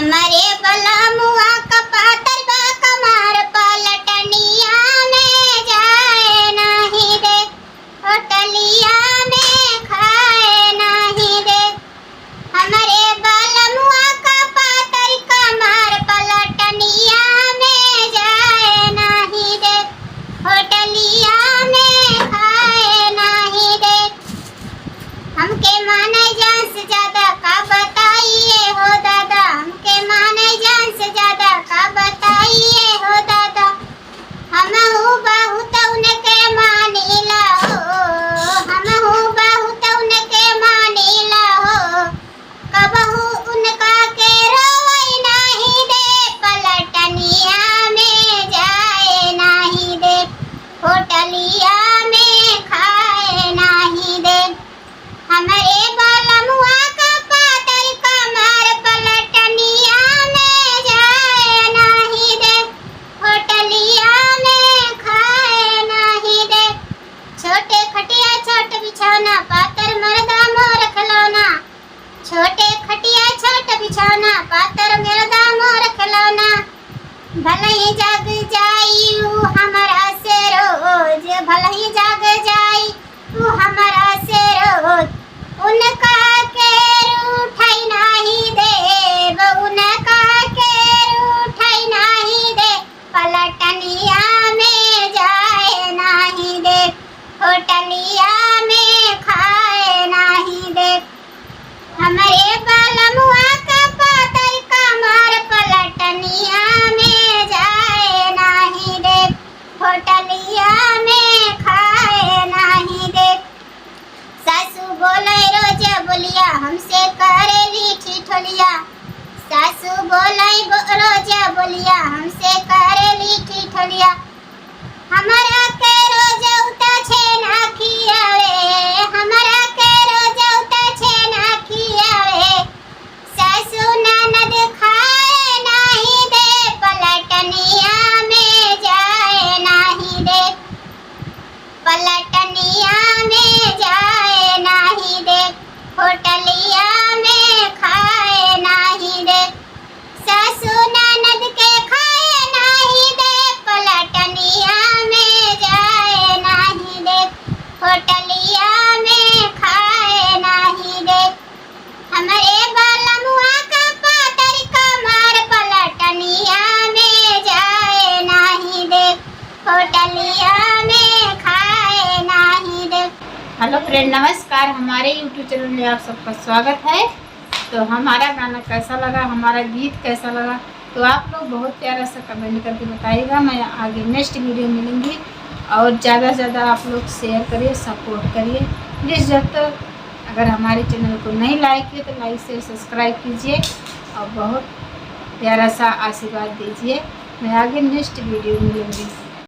हमारे बलमुआ का पातर बा कमर पलटनिया में जाए नहीं दे, होटलिया में खाए नहीं दे। हमारे बलमुआ का पातर कमर पलटनिया में जाए नहीं दे, होटलिया में खाए नहीं दे। हमके माने जान से ज्यादा का बताइए हो दादा, हमके माने जान से ज्यादा का बताइए हो दादा। हम हूँ बहुत उनके मानीला हो, हम हूँ बहुत उनके मानीला हो। कबहू उनका के रोई नहीं दे, पलटनिया में जाए नहीं दे, होटलिया में खाए नहीं दे। हमारे बलमुआ का पातर कमर पलटनिया में जाए नहीं दे, होटलिया में खाए नहीं दे। छोटे खटिया छोट बिछौना पातर मर्दा मोर खिलौना, छोटे खटिया छोट बिछौना पातर मर्दा मोर खिलौना। भले ही जाग जाई ऊ हमारा से रोज, भले ही जाग जाई ऊ हमारा से रोज। उनका के रूठाई नहीं दे, उनका के रूठाई नहीं दे, पलटनिया में जाए नहीं दे, होटलिया में खाए नहीं दे। हमारे बलमुआ का पातर कमर पलटनिया में जाए नहीं दे, होटलिया में खाए नहीं दे। सासू बोले रोज बोलिया हमसे करेली ठिठोलिया, सासू बोले रोज बोलिया हमसे करेली ठिठोलिया। हमारा के रोज उता छेना खियावे, हमारा के रोज उता छेना खियावे। सासू ननद खाए नहीं दे, पलटनिया में जाए नहीं दे, पलटनिया में जाए नहीं दे, होटलिया में खाए नहीं दे। सासू ननद के खाए नहीं दे, पलटनिया में जाए नहीं दे, होटलिया में खाए नहीं दे। हमारे बलमुआ का पातर कमर पलटनिया में जाए नहीं दे, होटलिया में खाए नहीं दे। हेलो फ्रेंड, नमस्कार। हमारे यूट्यूब चैनल में आप सबका स्वागत है। तो हमारा गाना कैसा लगा, हमारा गीत कैसा लगा, तो आप लोग बहुत प्यारा सा कमेंट करके बताइएगा। मैं आगे नेक्स्ट वीडियो मिलूँगी और ज़्यादा से ज़्यादा आप लोग शेयर करिए, सपोर्ट करिए प्लीज़। जब तक अगर हमारे चैनल को नहीं लाइक किए तो लाइक से सब्सक्राइब कीजिए और बहुत प्यारा सा आशीर्वाद दीजिए। मैं आगे नेक्स्ट वीडियो मिलूँगी।